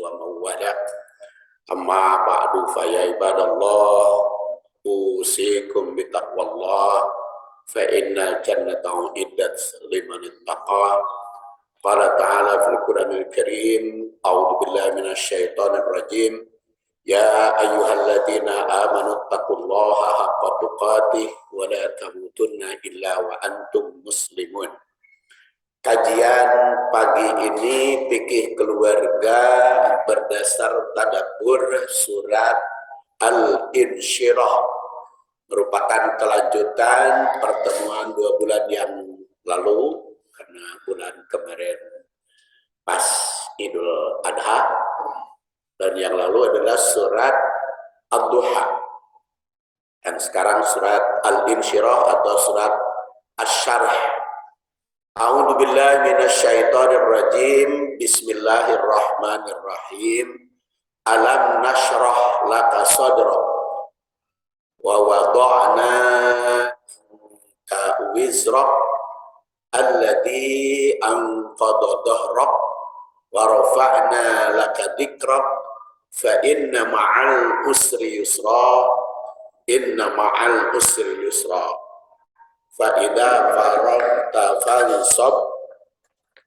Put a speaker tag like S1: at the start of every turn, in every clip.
S1: wa mawala. Amma ba'du fa ya ibadallah, usikum bitaqwallah fa innal jannata uiddat liman ittaqa. Qala ta'ala fil Qur'anil Karim, a'udzu billahi minasyaitonir rajim. Ya ayyuhalladzina amanu taqullaha haqqa tuqatih wa la tamutunna illa wa antum muslimun. Kajian pagi ini fikih keluarga berdasar tadabbur surat Al-Insyirah, merupakan kelanjutan pertemuan 2 bulan yang lalu, karena bulan kemarin pas Idul Adha, dan yang lalu adalah surat Ad-Duha, dan sekarang surat Al-Insyirah atau surat Asy-Syarh. A'udzu billahi minasyaitonir rajim. Bismillahirrahmanirrahim. Alam nashrah laka sadrak wa wada'na ka wizrak alladzi anqadha dhahrak wa rafa'na laka dzikrak fa inna ma'al usri yusra, inna ma'al usri yusra. Fa'idha faragta fansab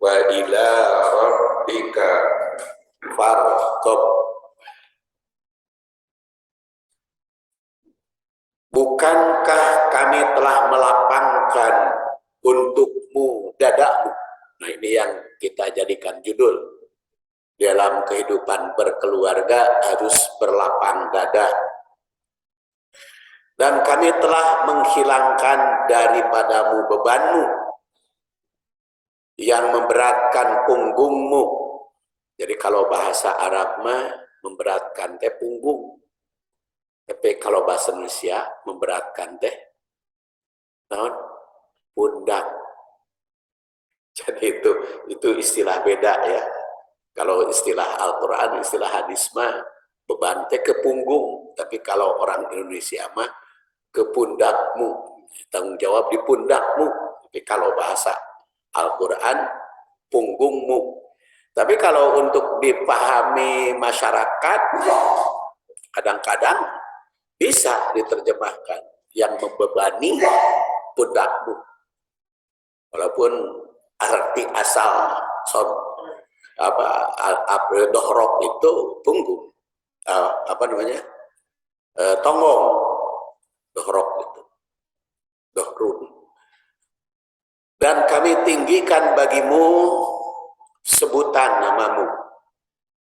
S1: wa ila rabbika farghab. Bukankah kami telah melapangkan untukmu dadamu? Nah, ini yang kita jadikan judul. Dalam kehidupan berkeluarga harus berlapang dada. Dan kami telah menghilangkan daripadamu bebanmu yang memberatkan punggungmu. Jadi kalau bahasa Arab mah memberatkan teh punggung. Tapi kalau bahasa Indonesia memberatkan teh pundak. Jadi itu istilah beda ya. Kalau istilah Al-Qur'an, istilah hadis mah beban teh ke punggung. Tapi kalau orang Indonesia mah ke pundakmu, tanggung jawab di pundakmu. Tapi kalau bahasa Al-Quran, punggungmu. Tapi kalau untuk dipahami masyarakat, kadang-kadang bisa diterjemahkan yang membebani pundakmu. Walaupun arti asal dohrok itu punggung, tonggong. Dohrok itu, dohrun. Dan kami tinggikan bagimu sebutan namamu,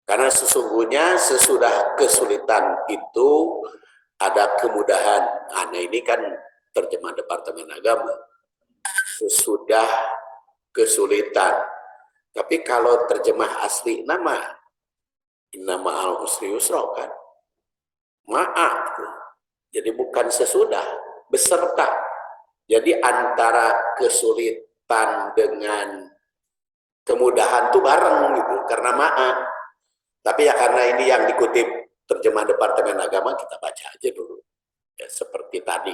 S1: karena sesungguhnya sesudah kesulitan itu ada kemudahan. Nah, ini kan terjemah Departemen Agama, sesudah kesulitan. Tapi kalau terjemah asli nama, inna ma'al usri yusra kan, maaf. Jadi bukan sesudah, beserta. Jadi antara kesulitan dengan kemudahan itu bareng gitu, karena maaf. Tapi ya karena ini yang dikutip terjemah Departemen Agama, kita baca aja dulu. Ya, seperti tadi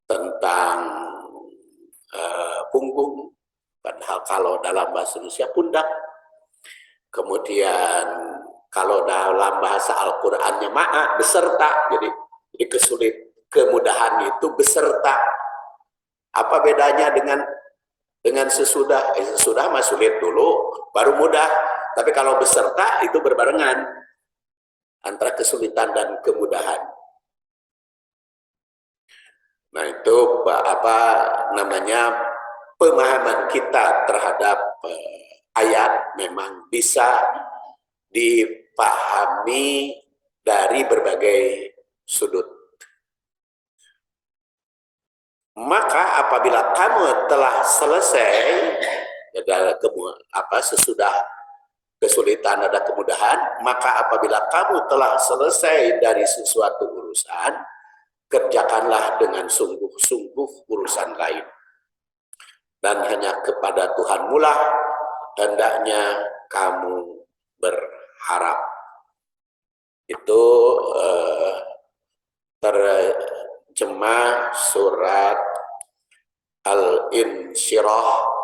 S1: tentang punggung, padahal kalau dalam bahasa Indonesia pundak. Kemudian kalau dalam bahasa Al-Qur'annya ma'a, beserta. Jadi kemudahan itu beserta. Apa bedanya dengan sesudah? Sesudah mah sulit dulu, baru mudah. Tapi kalau beserta itu berbarengan antara kesulitan dan kemudahan. Nah, itu pemahaman kita terhadap ayat memang bisa dipahami dari berbagai sudut. Maka apabila kamu telah selesai, sesudah kesulitan ada kemudahan, maka apabila kamu telah selesai dari sesuatu urusan, kerjakanlah dengan sungguh-sungguh urusan lain. Dan hanya kepada Tuhanmu lah hendaknya kamu berharap. Itu terjemah surat Al-Insyirah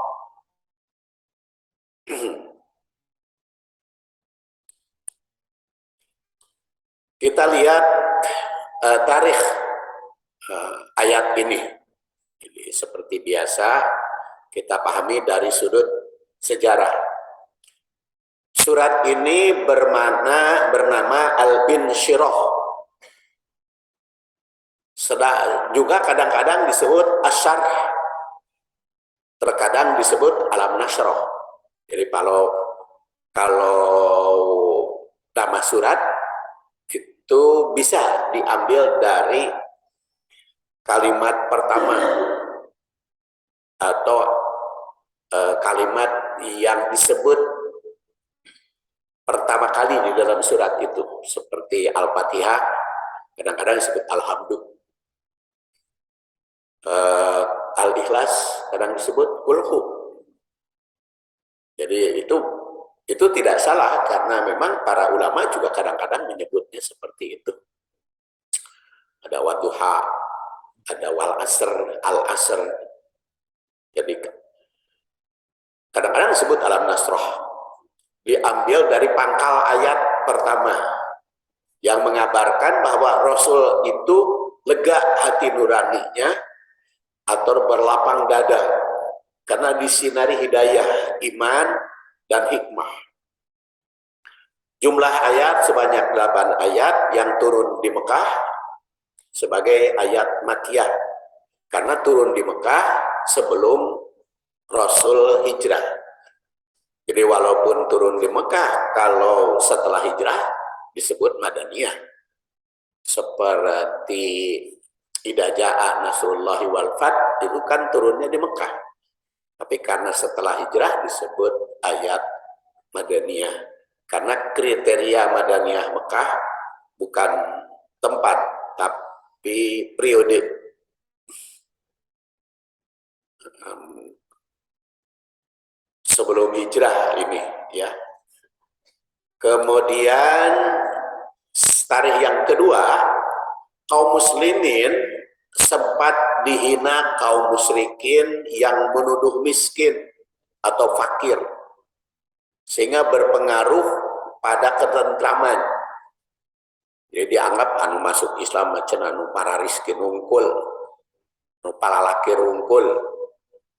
S1: Kita lihat tarikh ayat ini. Jadi, seperti biasa kita pahami dari sudut sejarah. Surat ini bernama Al-Insyirah. Juga kadang-kadang disebut Asy-Syarh, terkadang disebut Alam Nashrah. Jadi kalau nama surat itu bisa diambil dari kalimat pertama atau kalimat yang disebut pertama kali di dalam surat itu, seperti Al-Fatihah kadang-kadang disebut Alhamdulillah, Al-Ikhlas kadang disebut Qulhu. Jadi itu tidak salah, karena memang para ulama juga kadang-kadang menyebutnya seperti itu. Ada Wadduha, ada Wal Asr, Al Asr. Jadi kadang-kadang disebut Alam Nasrah. Diambil dari pangkal ayat pertama yang mengabarkan bahwa Rasul itu lega hati nuraninya atau berlapang dada karena disinari hidayah, iman, dan hikmah. Jumlah ayat sebanyak 8 ayat yang turun di Mekah sebagai ayat Makkiyah, karena turun di Mekah sebelum Rasul hijrah. Jadi walaupun turun di Mekah, kalau setelah hijrah disebut Madaniyah. Seperti Idza Jaa Nasrullahi wal Fath itu kan turunnya di Mekah. Tapi karena setelah hijrah disebut ayat Madaniyah. Karena kriteria Madaniyah Mekah bukan tempat, tapi periode. Sebelum hijrah ini, ya. Kemudian tarikh yang kedua, kaum muslimin sempat dihina kaum musyrikin yang menuduh miskin atau fakir, sehingga berpengaruh pada ketentraman. Jadi dianggap anu masuk Islam macam anu parariskin unggul, anu palalaki unggul,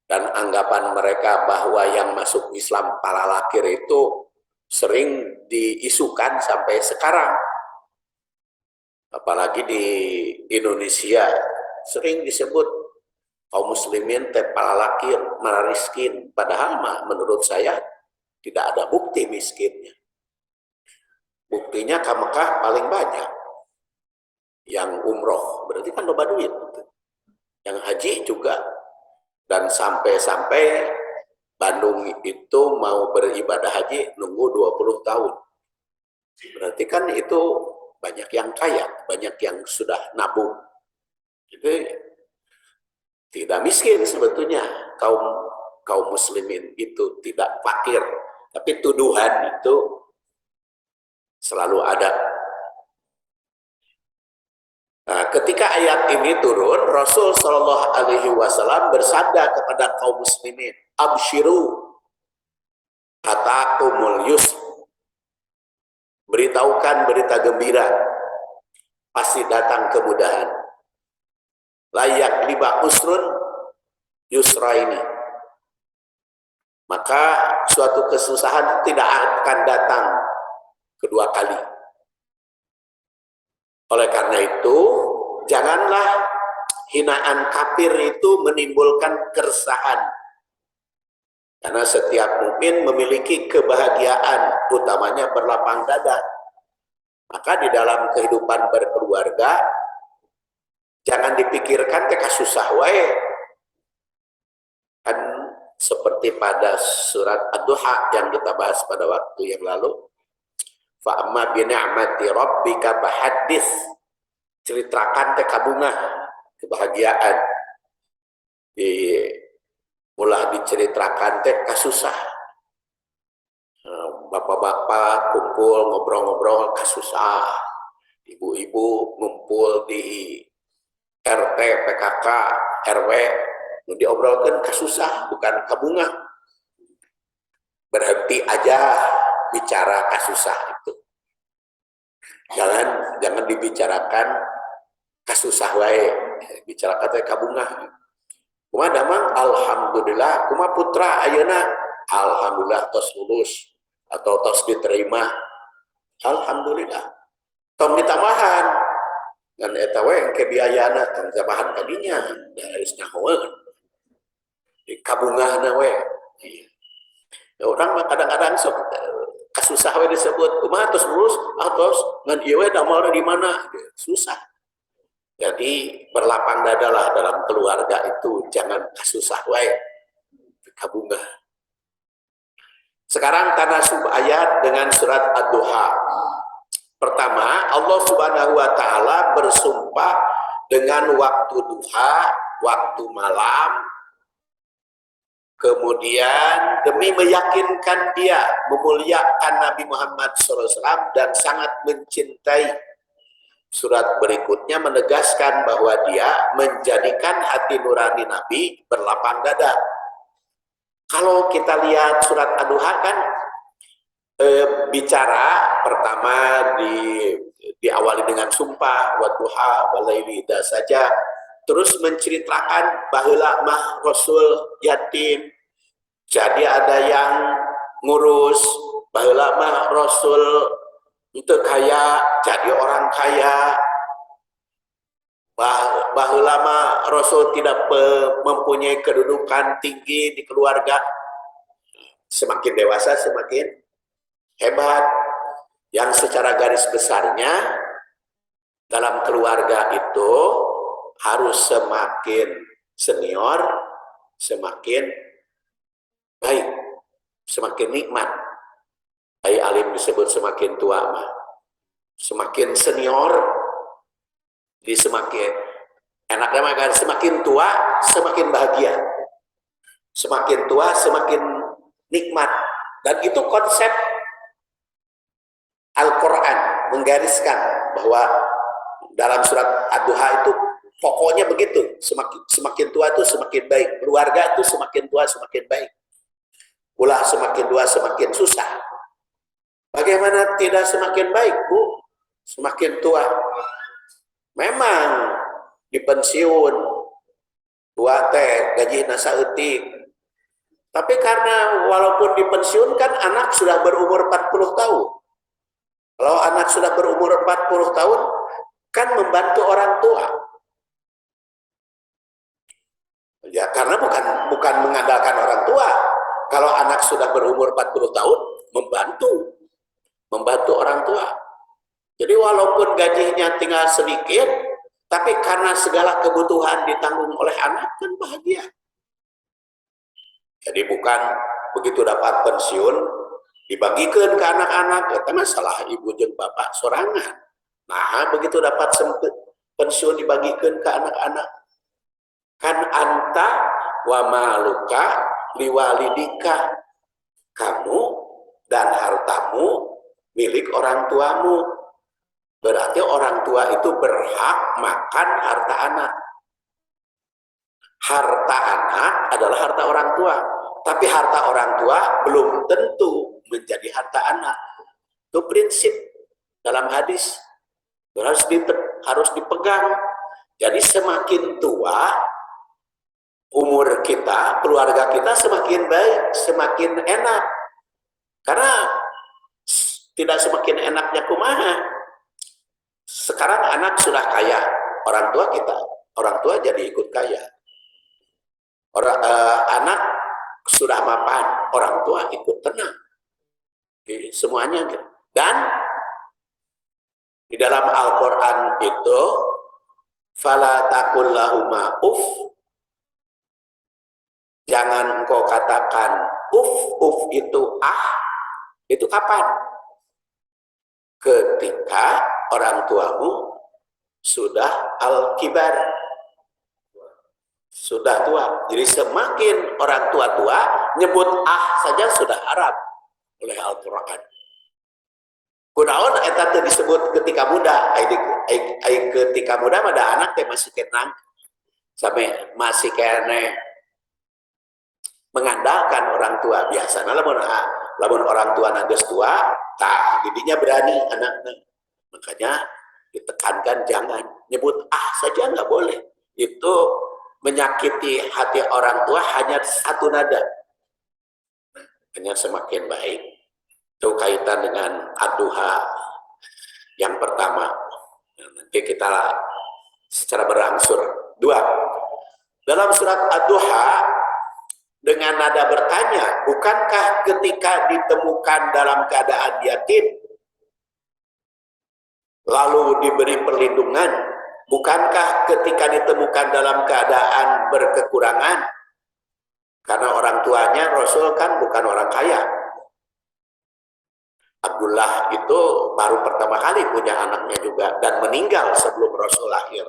S1: dan anggapan mereka bahwa yang masuk Islam palalakir itu sering diisukan sampai sekarang. Apalagi di Indonesia sering disebut kaum muslimin teh palalakir, marariskin, padahal menurut saya tidak ada bukti miskinnya. Buktinya ke Mekah paling banyak. Yang umroh, berarti kan loba duit. Yang haji juga. Dan sampai-sampai Bandung itu mau beribadah haji nunggu 20 tahun. Berarti kan itu banyak yang kaya, banyak yang sudah nabung. Jadi tidak miskin sebetulnya kaum muslimin itu, tidak fakir. Tapi tuduhan itu selalu ada. Nah, ketika ayat ini turun, Rasul Shallallahu Alaihi Wasallam bersabda kepada kaum muslimin, "Abshiru, atakumul yusr." Beritahukan berita gembira, pasti datang kemudahan. Layak liba usrun yusra ini. Maka suatu kesusahan tidak akan datang kedua kali. Oleh karena itu, janganlah hinaan kafir itu menimbulkan keresahan. Karena setiap mukmin memiliki kebahagiaan, utamanya berlapang dada. Maka di dalam kehidupan berkeluarga, jangan dipikirkan teka susah wae. Kan seperti pada surat Ad-Duha yang kita bahas pada waktu yang lalu. Fa'amma bini'mati rabbika fahaddits. Ceritakan teh kabunga kebahagiaan. Mulai diceritakan teh kasusah. Bapak-bapak kumpul ngobrol-ngobrol kasusah. Ibu-ibu ngumpul di RT, PKK, RW, diobrolkan kasusah, bukan kabunga. Berhenti aja bicara kasusah itu. Jangan dibicarakan kasusah wae, bicarakan teh kabungah. Kumaha damang alhamdulillah, kumaha putra ayeuna alhamdulillah tos lulus atau tos diterima. Alhamdulillah. Tong ditambahan ngan eta we engke biayana tong tambahan kadinya dari nyahoeun. Di kabungahna we. Ya, orang mah kadang-kadang sok kasusah we disebut kumaha tos lulus tos ngan ieu we damalna di mana susah. Jadi berlapang dadalah dalam keluarga itu, jangan kasusah wae kabungah. Sekarang tanasub ayat dengan surat Ad-Duha. Pertama, Allah Subhanahu wa taala bersumpah dengan waktu duha, waktu malam. Kemudian demi meyakinkan dia, memuliakan Nabi Muhammad SAW dan sangat mencintai. Surat berikutnya menegaskan bahwa dia menjadikan hati nurani Nabi berlapang dada. Kalau kita lihat surat Ad-Duha kan bicara pertama diawali dengan sumpah wadduha walaili idza saja, terus menceritakan baheula mah Rasul yatim, jadi ada yang ngurus, baheula mah Rasul untuk kaya, jadi orang kaya. Baheula mah Rasul tidak mempunyai kedudukan tinggi di keluarga. Semakin dewasa semakin hebat. Yang secara garis besarnya dalam keluarga itu harus semakin senior, semakin baik, semakin nikmat. Ai alim disebut semakin tua mah. Semakin senior di semakin enaknya mah kan semakin tua semakin bahagia. Semakin tua semakin nikmat. Dan itu konsep Al-Qur'an menggariskan bahwa dalam surat Ad-Duha itu pokoknya begitu. Semakin tua itu semakin baik. Keluarga itu semakin tua semakin baik. Ulah semakin tua semakin susah. Bagaimana tidak semakin baik, Bu? Semakin tua. Memang di pensiun, tua teh gaji nasa etik. Tapi karena walaupun di pensiun kan anak sudah berumur 40 tahun. Kalau anak sudah berumur 40 tahun, kan membantu orang tua. Ya karena bukan mengandalkan orang tua. Kalau anak sudah berumur 40 tahun, membantu orang tua. Jadi walaupun gajinya tinggal sedikit, tapi karena segala kebutuhan ditanggung oleh anak, kan bahagia. Jadi bukan begitu dapat pensiun, dibagikan ke anak-anak, itu masalah ibu jeung bapak sorangan. Nah, begitu dapat pensiun dibagikan ke anak-anak. Kan anta wa maluka liwalidika. Kamu dan hartamu milik orang tuamu. Berarti orang tua itu berhak makan harta anak. Harta anak adalah harta orang tua. Tapi harta orang tua belum tentu menjadi harta anak. Itu prinsip dalam hadis. Harus dipegang. Jadi semakin tua, umur kita, keluarga kita semakin baik, semakin enak. Karena tidak semakin enaknya kumaha. Sekarang anak sudah kaya, orang tua jadi ikut kaya. Anak sudah mapan, orang tua ikut tenang. Jadi, semuanya gitu. Dan di dalam Al-Quran itu fala taqul lahuma jangan engkau katakan itu itu kapan? Ketika orang tuamu sudah al-kibar, sudah tua. Jadi semakin orang tua nyebut saja sudah haram oleh Al-Quran. Kunaon eta teh disebut ketika muda, ketika muda ada anak teh masih kenang sampai masih kene mengandalkan orang tua. Biasanya lamun orang tua geus tua, didinya berani anaknya. Makanya ditekankan jangan nyebut saja, nggak boleh. Itu menyakiti hati orang tua hanya satu nada. Hanya semakin baik. Itu kaitan dengan ad-duha yang pertama. Nanti kita secara berangsur. Dua, dalam surat ad-duha dengan nada bertanya, bukankah ketika ditemukan dalam keadaan yatim lalu diberi perlindungan, bukankah ketika ditemukan dalam keadaan berkekurangan, karena orang tuanya Rasul kan bukan orang kaya. Abdullah itu baru pertama kali punya anaknya juga dan meninggal sebelum Rasul lahir.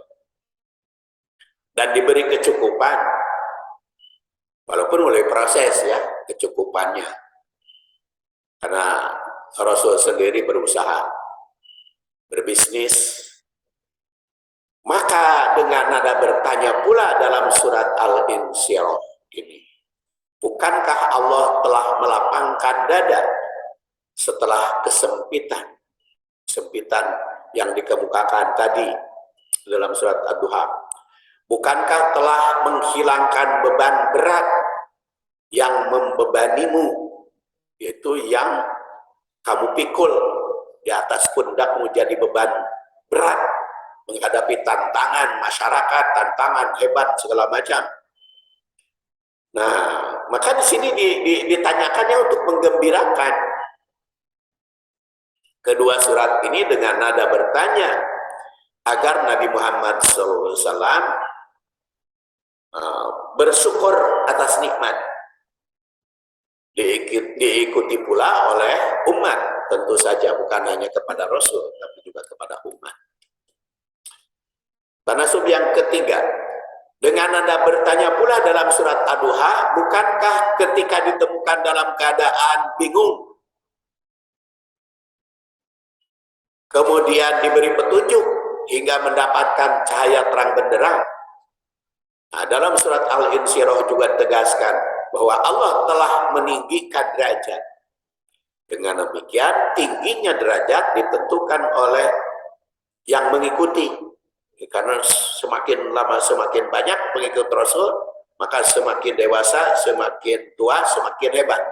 S1: Dan diberi kecukupan, walaupun mulai proses ya kecukupannya, karena Rasul sendiri berusaha berbisnis. Maka dengan nada bertanya pula dalam surat Al-Insyirah ini, bukankah Allah telah melapangkan dada setelah kesempitan yang dikemukakan tadi dalam surat Ad-Duha? Bukankah telah menghilangkan beban berat yang membebanimu, yaitu yang kamu pikul di atas pundakmu jadi beban berat menghadapi tantangan masyarakat, tantangan hebat segala macam. Nah, maka di sini ditanyakannya untuk menggembirakan. Kedua surat ini dengan nada bertanya agar Nabi Muhammad SAW bersyukur atas nikmat, diikuti pula oleh umat, tentu saja bukan hanya kepada Rasul tapi juga kepada umat. Tanasub yang ketiga, dengan nada bertanya pula dalam surat Ad-Duha, bukankah ketika ditemukan dalam keadaan bingung kemudian diberi petunjuk hingga mendapatkan cahaya terang benderang. Nah, dalam surat Al-Insyirah juga tegaskan bahwa Allah telah meninggikan derajat. Dengan demikian, tingginya derajat ditentukan oleh yang mengikuti. Karena semakin lama semakin banyak pengikut Rasul, maka semakin dewasa, semakin tua, semakin hebat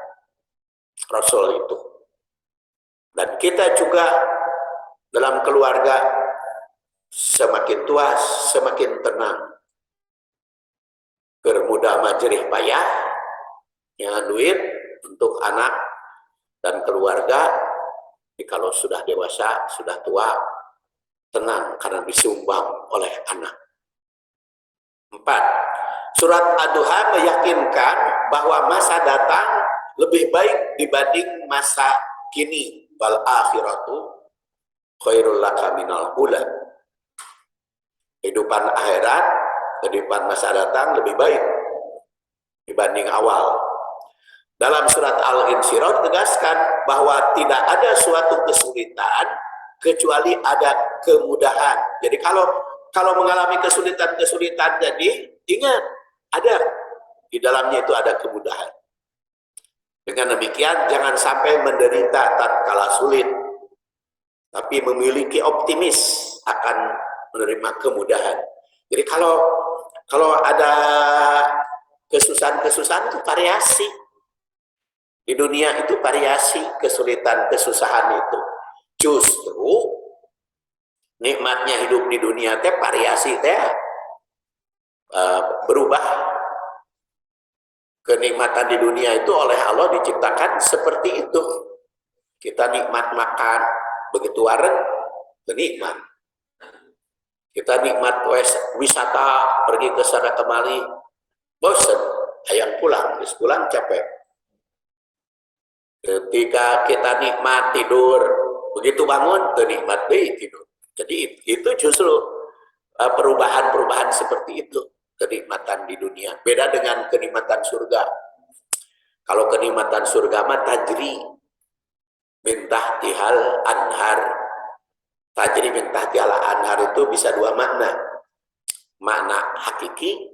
S1: Rasul itu. Dan kita juga dalam keluarga semakin tua semakin tenang, bermudah majerih payah, yang duit untuk anak dan keluarga. Kalau sudah dewasa, sudah tua, tenang karena disumbang oleh anak. 4. Surat Ad-Duha meyakinkan bahwa masa datang lebih baik dibanding masa kini. Wal akhiratu khairul laka minal ula. Kehidupan akhirat, kehidupan masa datang lebih baik dibanding awal. Dalam surat Al-Insyirah tegaskan bahwa tidak ada suatu kesulitan kecuali ada kemudahan. Jadi kalau mengalami kesulitan-kesulitan, jadi ingat ada di dalamnya itu ada kemudahan. Dengan demikian jangan sampai menderita tatkala sulit, tapi memiliki optimis akan menerima kemudahan. Jadi kalau ada kesusahan-kesusahan itu variasi. Di dunia itu variasi kesulitan, kesusahan itu. Justru nikmatnya hidup di dunia teh variasi teh berubah. Kenikmatan di dunia itu oleh Allah diciptakan seperti itu. Kita nikmat makan, begitu waren, kenikmat. Kita nikmat wisata, pergi ke sana kemari, bosan, hayang pulang, habis pulang capek. Ketika kita nikmat tidur, begitu bangun, kenikmat deh tidur. Jadi itu justru perubahan-perubahan seperti itu. Kenikmatan di dunia beda dengan kenikmatan surga. Kalau kenikmatan surga mah tajri min tahtihal anhar. Tajri min tahtihal anhar itu bisa dua makna. Makna hakiki,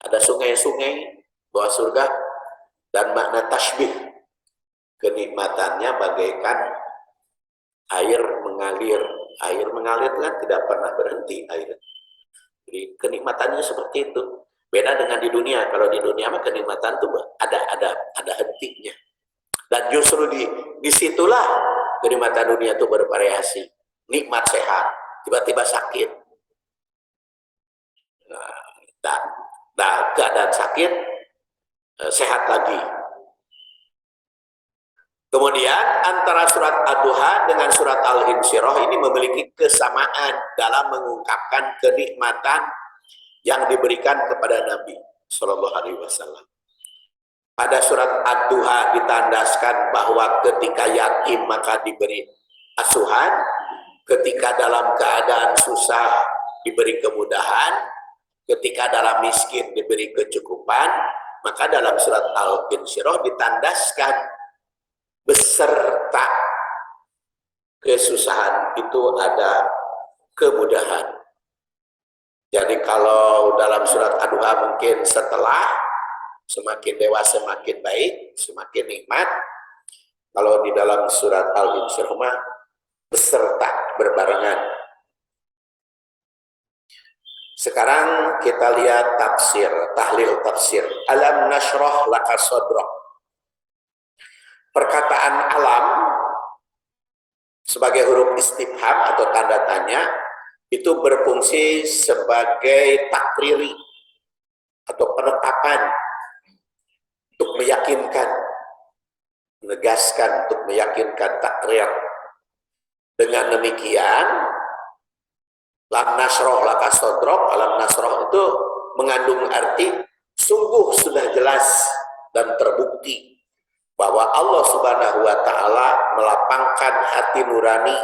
S1: ada sungai-sungai bawah surga, dan makna tasbih, kenikmatannya bagaikan air mengalir. Air mengalir kan tidak pernah berhenti air. Jadi kenikmatannya seperti itu. Beda dengan di dunia. Kalau di dunia mah kenikmatan tuh ada hentinya. Dan justru disitulah kenikmatan dunia itu bervariasi. Nikmat sehat, tiba-tiba sakit. Nah, keadaan sakit, sehat lagi. Kemudian antara surat Ad-Duha dengan surat Al-Insyirah ini memiliki kesamaan dalam mengungkapkan kenikmatan yang diberikan kepada Nabi Shallallahu Alaihi Wasallam. Pada surat Ad-Duha ditandaskan bahwa ketika yatim maka diberi asuhan, ketika dalam keadaan susah diberi kemudahan, ketika dalam miskin diberi kecukupan. Maka dalam surat Al-Insyirah ditandaskan beserta kesusahan itu ada kemudahan. Jadi kalau dalam surat Ad-Duha mungkin setelah semakin dewasa semakin baik, semakin nikmat. Kalau di dalam surat Al-Insyirah beserta berbarengan. Sekarang kita lihat tafsir, tahlil tafsir. Alam nashrah laka sadrak. Perkataan alam sebagai huruf istifham atau tanda tanya itu berfungsi sebagai takriri atau penetapan untuk meyakinkan, menegaskan, untuk meyakinkan takrir. Dengan demikian, lam nasroh laka sodrok, alam nasroh itu mengandung arti sungguh sudah jelas dan terbukti bahwa Allah Subhanahu wa Ta'ala melapangkan hati nurani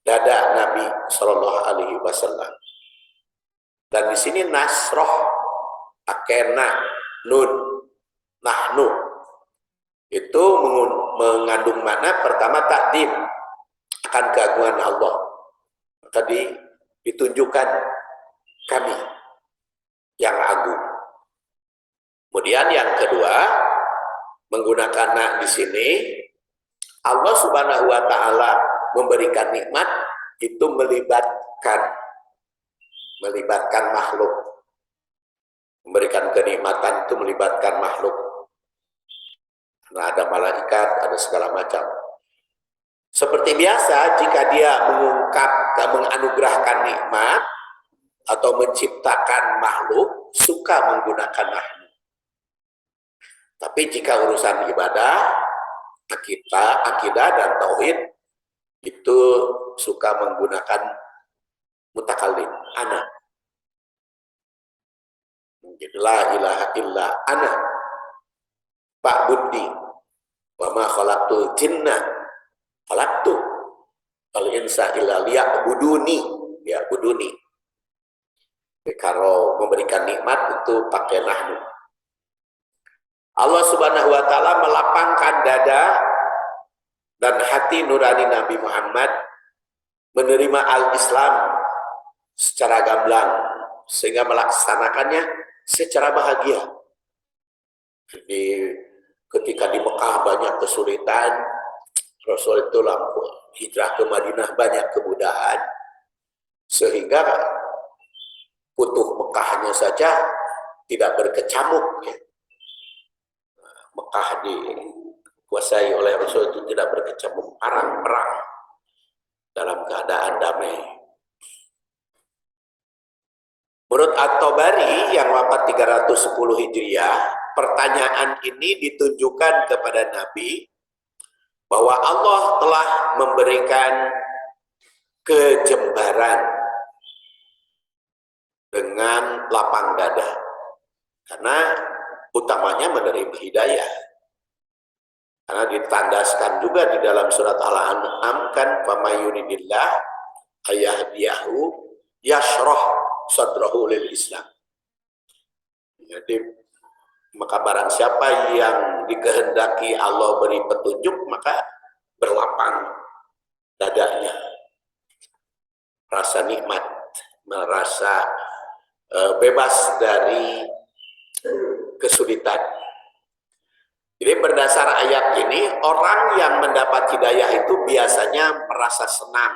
S1: dada Nabi Shallallahu Alaihi Wasallam. Dan di sini nasroh, akena, nun, nahnu itu mengandung makna pertama takdim akan keagungan Allah. Maka ditunjukkan kami yang agung. Kemudian yang kedua, menggunakan nak di sini, Allah Subhanahu wa Ta'ala memberikan nikmat itu melibatkan makhluk. Memberikan kenikmatan itu melibatkan makhluk. Karena ada malaikat, ada segala macam. Seperti biasa, jika dia menganugerahkan nikmat atau menciptakan makhluk, suka menggunakan nahnu. Tapi jika urusan ibadah, akidah dan tauhid itu suka menggunakan mutakallim, ana. La ilaha illa ana. Pak Budi, wa ma khalaqtul jinna khalaqtu al insa illa liya'buduni, ya buduni. Kalau memberikan nikmat itu pakai nahnu. Allah Subhanahu wa Ta'ala melapangkan dada dan hati nurani Nabi Muhammad menerima al-Islam secara gamblang sehingga melaksanakannya secara bahagia. Jadi ketika di Mekah banyak kesulitan, Rasul itu hijrah ke Madinah banyak kemudahan sehingga Futuh Mekahnya saja tidak berkecamuk, ya. Mekah dikuasai oleh Rasul itu tidak berkecamuk, perang dalam keadaan damai. Menurut At-Tabari yang wafat 310 Hijriah, pertanyaan ini ditunjukkan kepada Nabi bahwa Allah telah memberikan kejembaran dengan lapang dada. Karena utamanya menerima hidayah. Karena ditandaskan juga di dalam surat Al-An'am kan, famayunidillah ayahdiyahu yashrah sadrahu lil Islam. Jadi maka barang siapa yang dikehendaki Allah beri petunjuk, maka berlapang dadanya. Rasa nikmat, merasa bebas dari kesulitan. Jadi berdasar ayat ini, orang yang mendapat hidayah itu biasanya merasa senang,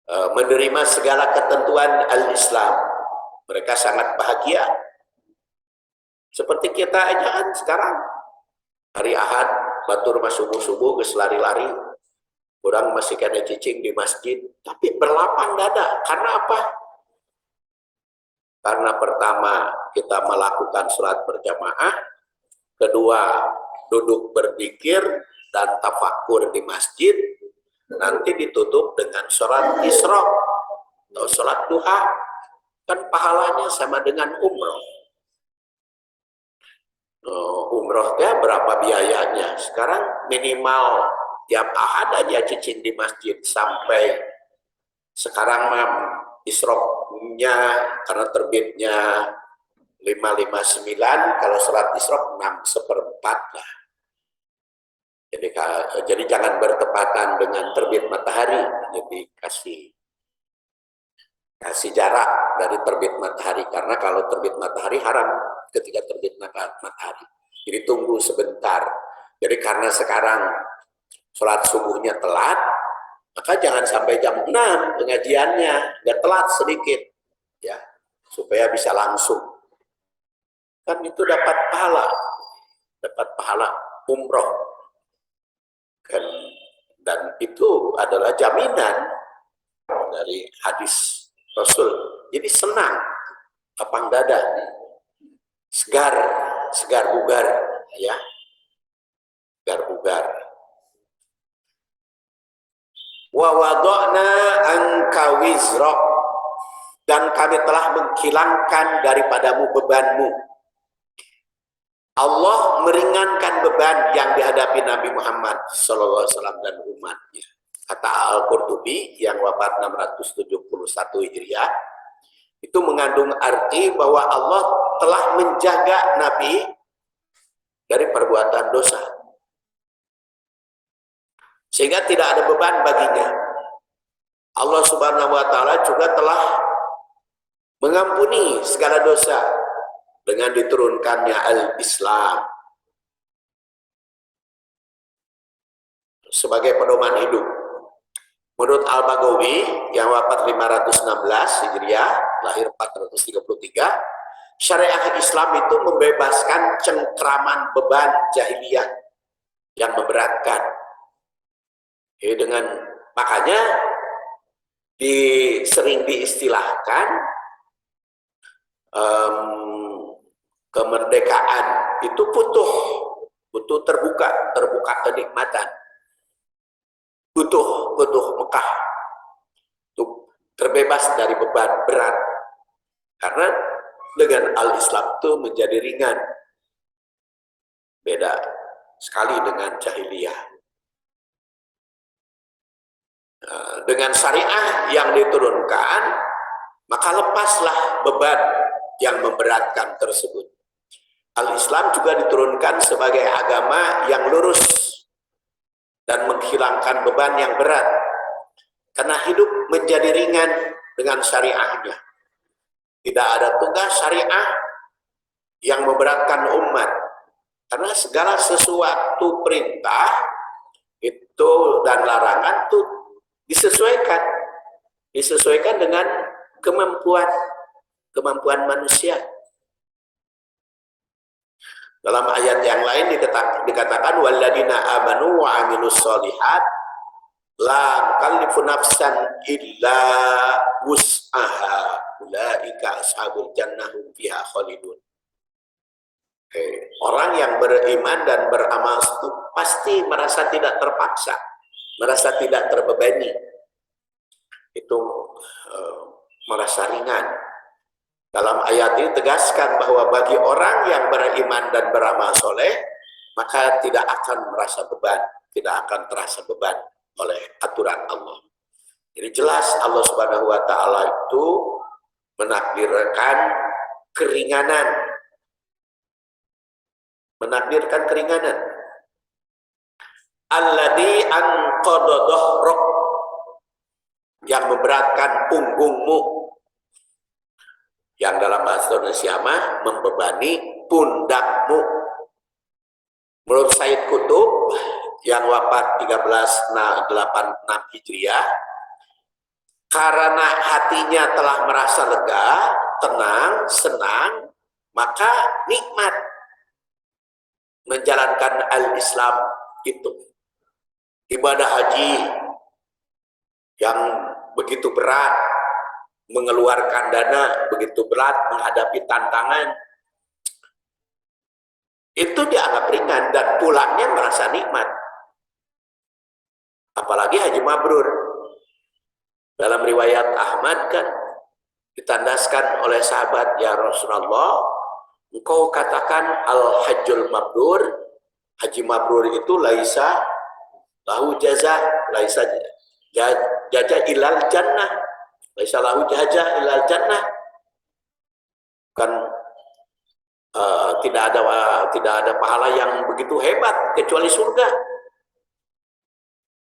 S1: menerima segala ketentuan al-Islam. Mereka sangat bahagia. Seperti kita aja kan sekarang, hari Ahad, batur subuh-subuh, keselari-lari, orang masih kena cicing di masjid, tapi berlapang dada. Karena apa? Karena pertama, kita melakukan sholat berjamaah, kedua, duduk berzikir dan tafakur di masjid, nanti ditutup dengan sholat isyraq atau sholat duha, kan pahalanya sama dengan umroh. Umroh ya berapa biayanya? Sekarang minimal tiap ahad aja cicing di masjid, sampai sekarang isyraqnya karena terbitnya 559, kalau sholat isyraq 6/4 lah. Jadi jangan bertepatan dengan terbit matahari, jadi kasih jarak dari terbit matahari, karena kalau terbit matahari haram ketika terbit matahari. Jadi tunggu sebentar. Jadi karena sekarang sholat subuhnya telat, maka jangan sampai jam 6 pengajiannya, nggak telat sedikit, ya, supaya bisa langsung. Kan itu dapat pahala umroh. Dan itu adalah jaminan dari hadis Rasul. Jadi senang, lapang dada, segar bugar, ya, segar bugar. Wa wada'na anka wizrak, dan kami telah menghilangkan daripadamu bebanmu. Allah meringankan beban yang dihadapi Nabi Muhammad SAW dan umatnya. Kata Al-Qurtubi yang wafat 671 Hijriah, itu mengandung arti bahwa Allah telah menjaga Nabi dari perbuatan dosa, sehingga tidak ada beban baginya. Allah Subhanahu wa Ta'ala juga telah mengampuni segala dosa dengan diturunkannya al-Islam sebagai pedoman hidup. Menurut Al-Baghawi yang wafat 516 Hijriah, lahir 433, syariat Islam itu membebaskan cengkraman beban jahiliyah yang memberatkan. Makanya sering diistilahkan kemerdekaan itu butuh terbuka kenikmatan, butuh Mekah untuk terbebas dari beban berat, karena dengan al-Islam itu menjadi ringan, beda sekali dengan jahiliyah. Dengan syariah yang diturunkan, maka lepaslah beban yang memberatkan tersebut. Al-Islam juga diturunkan sebagai agama yang lurus dan menghilangkan beban yang berat, karena hidup menjadi ringan dengan syariahnya. Tidak ada tugas syariah yang memberatkan umat, karena segala sesuatu perintah itu dan larangan itu disesuaikan dengan kemampuan manusia. Dalam ayat yang lain dikatakan walladzina amanu wa amilus sholihat la nukallifu nafsan illa wus'aha ulaika ashabul jannah hum fiha khalidun. Orang yang beriman dan beramal itu pasti merasa tidak terpaksa, merasa tidak terbebani, itu merasa ringan. Dalam ayat ini tegaskan bahwa bagi orang yang beriman dan beramal soleh, maka tidak akan merasa beban, tidak akan terasa beban oleh aturan Allah. Jadi jelas Allah Subhanahu wa Ta'ala itu menakdirkan keringanan, alladzi anqadha dhahrak, yang memberatkan punggungmu, yang dalam bahasa Indonesia mah membebani pundakmu. Menurut Sayyid Qutb yang wafat 1386 Hijriah, karena hatinya telah merasa lega, tenang, senang, maka nikmat menjalankan al-Islam itu. Ibadah haji yang begitu berat, mengeluarkan dana begitu berat, menghadapi tantangan, itu dianggap ringan dan pulangnya merasa nikmat. Apalagi haji mabrur. Dalam riwayat Ahmad kan ditandaskan oleh sahabat, ya Rasulullah, engkau katakan al-hajjul mabrur, haji mabrur itu laisa lahu jaza, laisa jaza ilal jannah, laisa lahu jaza ilal jannah. Kan tidak ada pahala yang begitu hebat kecuali surga.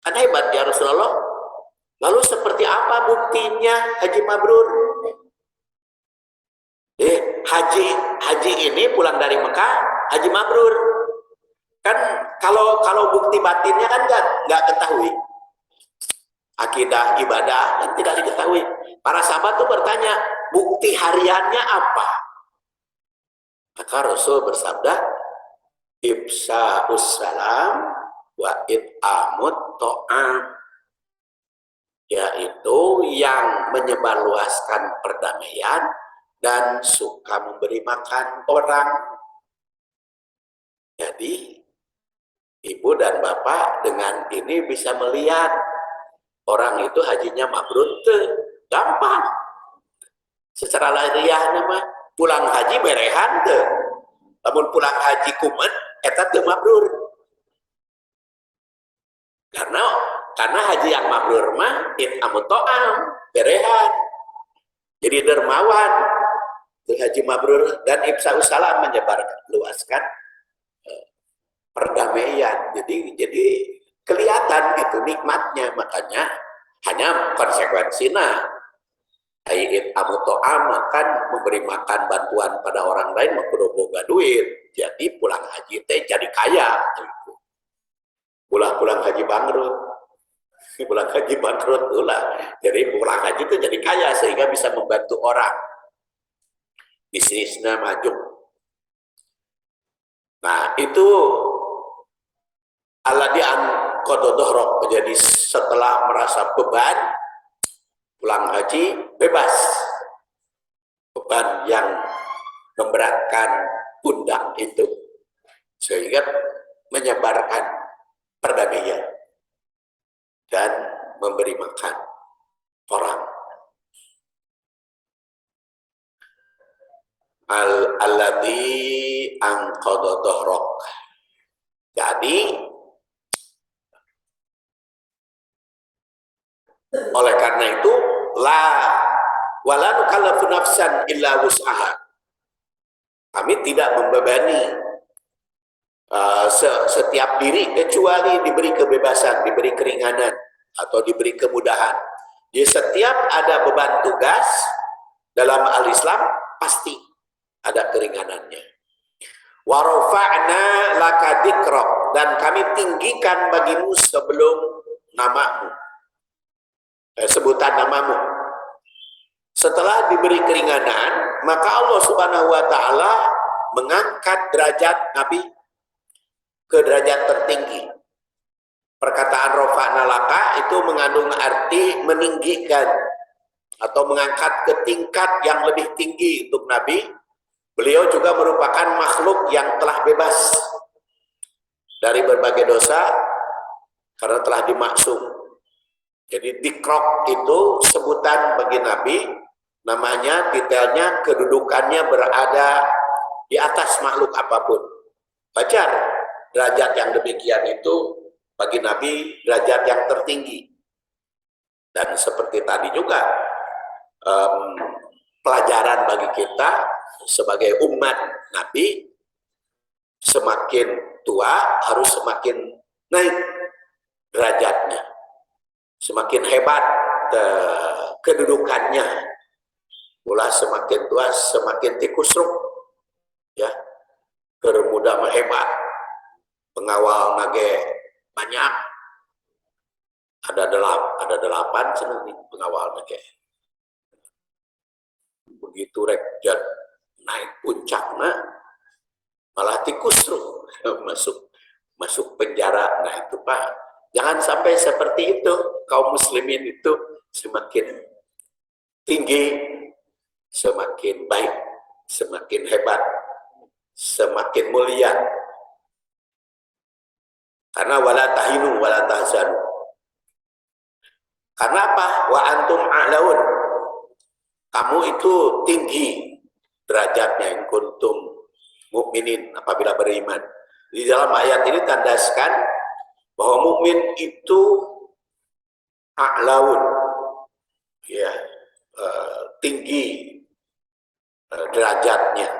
S1: Kan hebat ya Rasulullah. Lalu seperti apa buktinya haji mabrur? Haji ini pulang dari Mekah haji mabrur. Kan kalau bukti batinnya kan nggak ketahui. Akidah ibadah kan tidak diketahui. Para sahabat tuh bertanya, bukti hariannya apa? Maka Rasul bersabda, ifsa'us salam wa it'amut ta'am, yaitu yang menyebarluaskan perdamaian dan suka memberi makan orang. Jadi ibu dan bapak dengan ini bisa melihat orang itu hajinya mabrur tuh gampang. Secara lahiriah nama pulang haji berehan tuh. Namun pulang haji kumet eta teu mabrur. Karena haji yang mabrur mah it'amut ta'am, berehan. Jadi dermawan. Itu haji mabrur dan ifsa'us salam, menyebarkan luaskan perdamaian. Jadi kelihatan itu nikmatnya, makanya hanya konsekuensinya it'amut ta'am kan memberi makan bantuan pada orang lain kudu boga duit. Jadi pulang haji teh jadi kaya. Pulang haji bangkrut. Pulang haji bangkrut ulah. Jadi pulang haji itu jadi kaya sehingga bisa membantu orang. Bisnisnya maju. Nah, itu alladhi qadadohrok. Jadi setelah merasa beban, pulang haji bebas. Beban yang memberatkan pundak itu. Sehingga menyebarkan perdamaian dan memberi makan orang. Alladzi anqadha dhahrok. Jadi oleh karena itu wala nukallafu nafsan illa wus'aha. Kami tidak membebani setiap diri kecuali diberi kebebasan, diberi keringanan atau diberi kemudahan. Jadi setiap ada beban tugas dalam al-Islam pasti ada keringanannya. Wa rafa'na laka dzikrak, dan kami tinggikan bagimu sebelum namamu, sebutan namamu. Setelah diberi keringanan, maka Allah Subhanahu wa taala mengangkat derajat Nabi ke derajat tertinggi. Perkataan rafa'na laka itu mengandung arti meninggikan atau mengangkat ke tingkat yang lebih tinggi untuk Nabi. Beliau juga merupakan makhluk yang telah bebas dari berbagai dosa karena telah dimaksum. Jadi dikrok itu sebutan bagi Nabi, namanya, detailnya, kedudukannya berada di atas makhluk apapun. Wajar derajat yang demikian itu bagi Nabi derajat yang tertinggi. Dan seperti tadi juga pelajaran bagi kita sebagai umat Nabi, semakin tua harus semakin naik derajatnya, semakin hebat kedudukannya. Ulah semakin tua semakin tikusruk, ya, bermuda hebat. pengawal nage banyak, ada delapan nih pengawal nage. Begitu rek naik puncaknya malah tikusruh masuk penjara. Nah itu Pak, jangan sampai seperti itu. Kaum muslimin itu semakin tinggi, semakin baik, semakin hebat, semakin mulia. Karena wala tahinu wala tahzanu. Karena apa? Wa antum a'laun. Kamu itu tinggi derajatnya in kuntum mukminin apabila beriman. Di dalam ayat ini tandaskan bahwa mukmin itu a'laun, ya, tinggi derajatnya,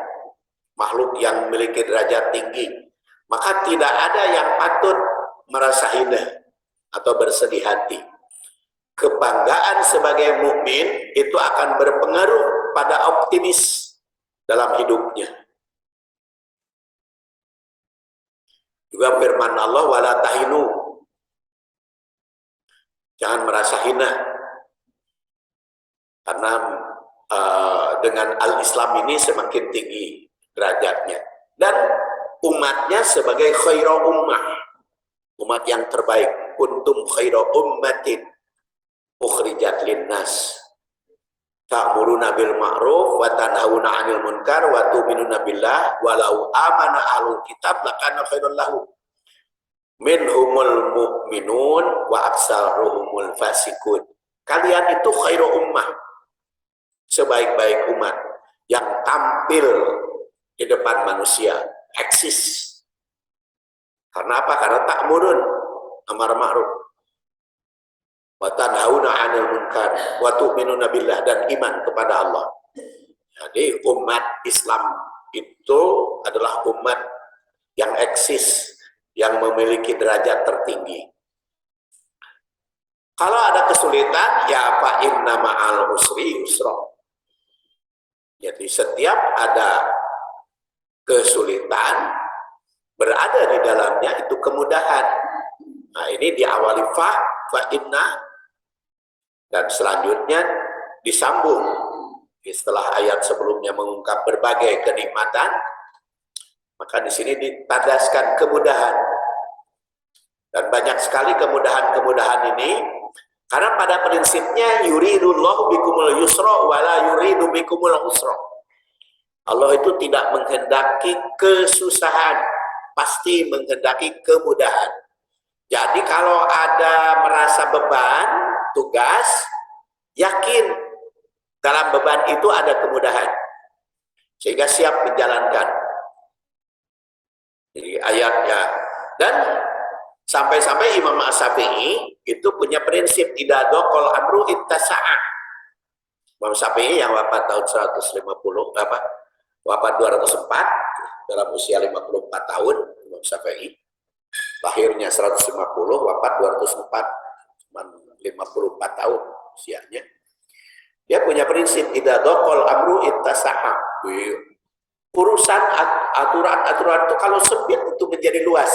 S1: makhluk yang memiliki derajat tinggi. Maka tidak ada yang patut merasa hina atau bersedih hati. Kebanggaan sebagai mukmin itu akan berpengaruh pada optimis dalam hidupnya. Juga firman Allah, wala tahinu, jangan merasa hina, karena dengan al-Islam ini semakin tinggi derajatnya, dan umatnya sebagai khairu ummah, umat yang terbaik. Kuntum khairu ummatin ukhrijat linnas ta'muruna bil ma'ruf wa tanhauna 'anil munkar wa tu'minuna billah walau amana ahlul kitab lakana khairul lahu minhumul mu'minun wa aksaruhumul fasikun. Kalian itu khairu ummah, sebaik-baik umat yang tampil di depan manusia, eksis. Karena apa? Karena ta'murun amar ma'ruf wa tanhauna 'anil munkar wa tu'minuna billah, dan iman kepada Allah. Jadi umat Islam itu adalah umat yang eksis, yang memiliki derajat tertinggi. Kalau ada kesulitan, ya fa inna ma'al usri yusra. Jadi setiap ada kesulitan, berada di dalamnya itu kemudahan. Nah ini diawali fa inna, dan selanjutnya disambung. Setelah ayat sebelumnya mengungkap berbagai kenikmatan, maka di sini ditandaskan kemudahan. Dan banyak sekali kemudahan-kemudahan ini, karena pada prinsipnya yuridullahu bikumul yusra wala yuridu bikumul usra. Allah itu tidak menghendaki kesusahan, pasti menghendaki kemudahan. Jadi kalau ada merasa beban tugas, yakin dalam beban itu ada kemudahan, sehingga siap menjalankan. Jadi ayatnya, dan sampai-sampai Imam As-Syafi'i itu punya prinsip tidak dokol amru ittasa'ah. Imam Syafi'i yang wafat tahun 150, wafat 204 dalam usia 54 tahun. Imam Syafi'i lahirnya 150, wafat 204, cuma 54 tahun usianya. Dia punya prinsip tidak dokol amru ittasa'ah. Urusan aturan-aturan itu kalau sempit itu menjadi luas.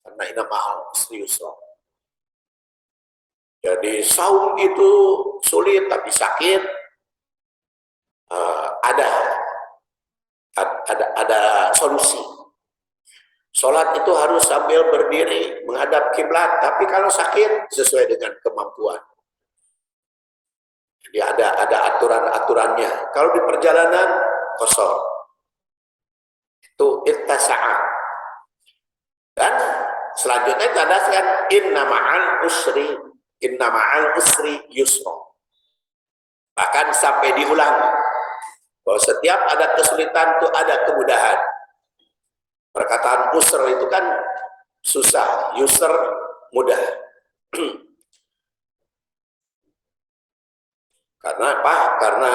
S1: Karena ini mahal, serius loh. Jadi saum itu sulit tapi sakit. Ada solusi. Sholat itu harus sambil berdiri menghadap kiblat, tapi kalau sakit sesuai dengan kemampuan. Jadi ada aturan-aturannya. Kalau di perjalanan kosor, itu ittasa'ah. Dan selanjutnya tandaskan inna ma'al usri yusra. Bahkan sampai diulang bahwa setiap ada kesulitan itu ada kemudahan. Perkataan usr itu kan susah, yusr mudah. Karena apa? Karena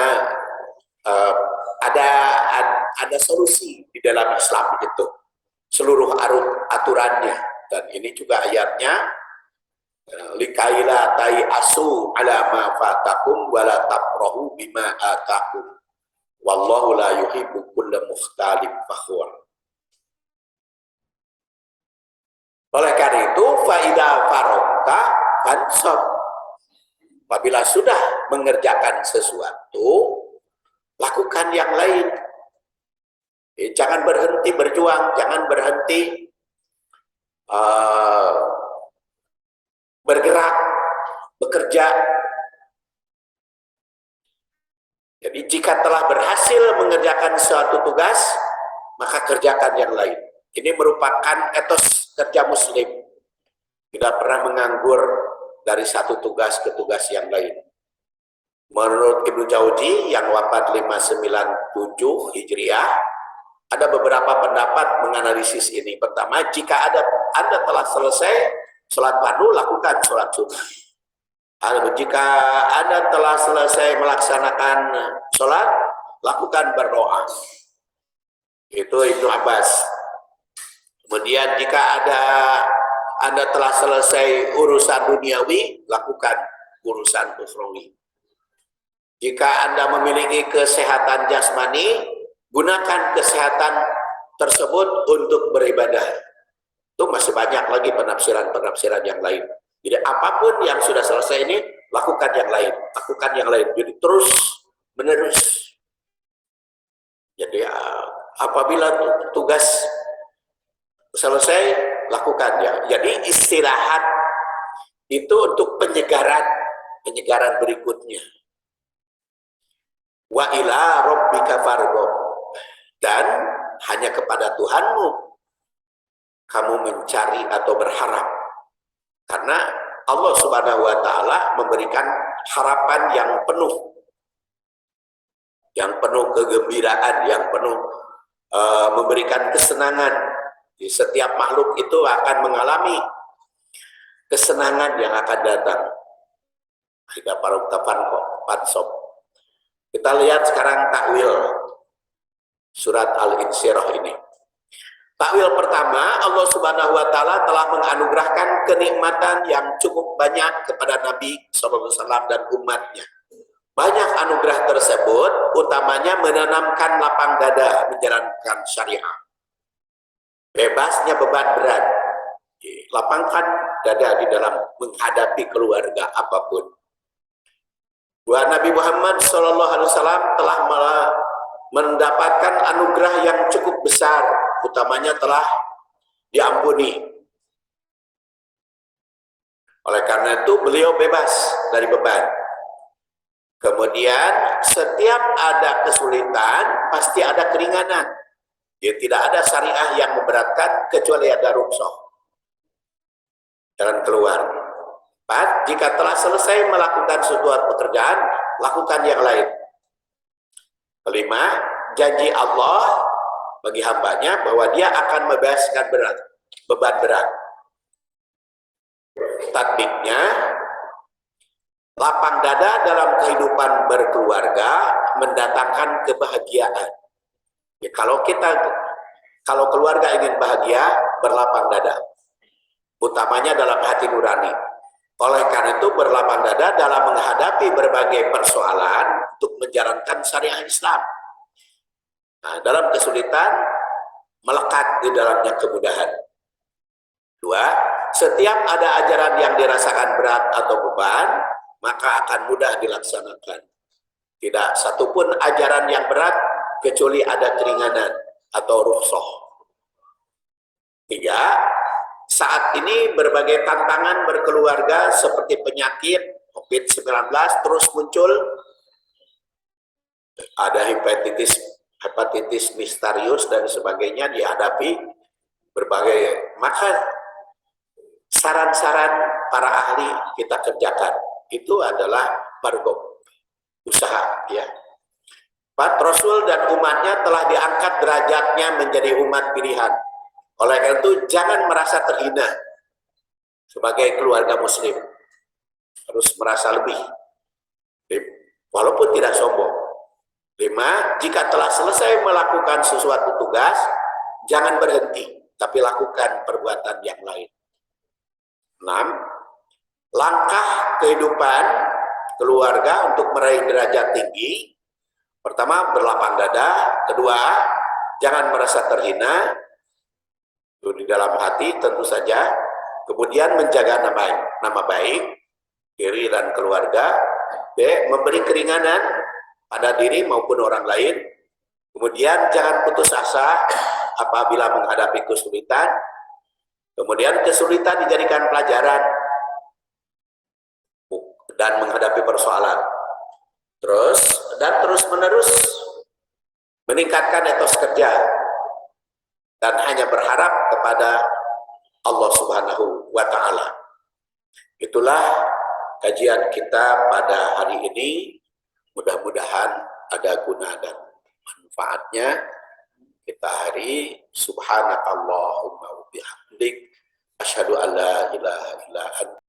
S1: ada solusi di dalam Islam itu, seluruh aturannya. Dan ini juga ayatnya, likaila tai asu ala ma fatakum wala tafrahu bima atakum wallahu la yuhibbu kulla mukhtalin fakhur. Oleh karena itu, faida farokta fansab. Apabila sudah mengerjakan sesuatu, lakukan yang lain. Jangan berhenti berjuang, jangan berhenti bergerak, bekerja. Jadi jika telah berhasil mengerjakan suatu tugas, maka kerjakan yang lain. Ini merupakan etos kerja muslim. Tidak pernah menganggur dari satu tugas ke tugas yang lain. Menurut Ibnu Jauzi yang wafat 597 Hijriah, ada beberapa pendapat menganalisis ini. Pertama, jika Anda telah selesai sholat fardu, lakukan sholat sunnah. Jika Anda telah selesai melaksanakan sholat, lakukan berdoa. Itu Ibnu Abbas. Kemudian jika Anda telah selesai urusan duniawi, lakukan urusan ukhrawi. Jika Anda memiliki kesehatan jasmani, gunakan kesehatan tersebut untuk beribadah. Itu masih banyak lagi penafsiran-penafsiran yang lain. Jadi apapun yang sudah selesai ini, lakukan yang lain. Lakukan yang lain. Jadi terus menerus. Jadi apabila tugas selesai, lakukan ya. Jadi istirahat itu untuk penyegaran berikutnya. Wa ila rabbika farghab. Dan hanya kepada Tuhanmu kamu mencari atau berharap. Karena Allah Subhanahu wa taala memberikan harapan yang penuh kegembiraan, yang penuh memberikan kesenangan. Di setiap makhluk itu akan mengalami kesenangan yang akan datang. Kita Kita lihat sekarang takwil surat Al-Insyirah ini. Takwil pertama, Allah Subhanahu wa taala telah menganugerahkan kenikmatan yang cukup banyak kepada Nabi SAW dan umatnya. Banyak anugerah tersebut, utamanya menanamkan lapang dada menjalankan syariah. Bebasnya beban berat. Lapangkan dada di dalam menghadapi keluarga apapun. Buat Nabi Muhammad SAW telah mendapatkan anugerah yang cukup besar, utamanya telah diampuni. Oleh karena itu beliau bebas dari beban. Kemudian setiap ada kesulitan pasti ada keringanan. Ya, tidak ada syariah yang memberatkan kecuali ada rukhsah. Jalan keluar. Jika telah selesai melakukan suatu pekerjaan, lakukan yang lain. Kelima, janji Allah bagi hambanya bahwa dia akan membebaskan beban berat. Tatbiknya, lapang dada dalam kehidupan berkeluarga mendatangkan kebahagiaan. Ya, kalau keluarga ingin bahagia, berlapang dada, utamanya dalam hati nurani. Oleh karena itu berlapang dada dalam menghadapi berbagai persoalan untuk menjalankan syariah Islam. Nah, dalam kesulitan melekat di dalamnya kemudahan. Dua, setiap ada ajaran yang dirasakan berat atau beban, maka akan mudah dilaksanakan. Tidak satupun ajaran yang berat kecuali ada keringanan atau rukhsah. Tiga, saat ini berbagai tantangan berkeluarga seperti penyakit COVID-19 terus muncul. Ada hepatitis misterius dan sebagainya dihadapi berbagai. Maka saran-saran para ahli kita kerjakan. Itu adalah farghab, usaha ya. Rasul dan umatnya telah diangkat derajatnya menjadi umat pilihan. Oleh karena itu jangan merasa terhina sebagai keluarga muslim. Harus merasa lebih, walaupun tidak sombong. 5, jika telah selesai melakukan sesuatu tugas, jangan berhenti, tapi lakukan perbuatan yang lain. 6, langkah kehidupan keluarga untuk meraih derajat tinggi. Pertama, berlapang dada. Kedua, jangan merasa terhina. Di dalam hati tentu saja. Kemudian menjaga nama baik diri dan keluarga. B. Memberi keringanan pada diri maupun orang lain. Kemudian jangan putus asa apabila menghadapi kesulitan. Kemudian kesulitan dijadikan pelajaran dan menghadapi persoalan. Terus menerus meningkatkan etos kerja dan hanya berharap kepada Allah Subhanahu wa Ta'ala. Itulah kajian kita pada hari ini. Mudah-mudahan ada guna dan manfaatnya. Kita hari subhanakallahumma wa bihamdik asyhadu an la ilaha illa anta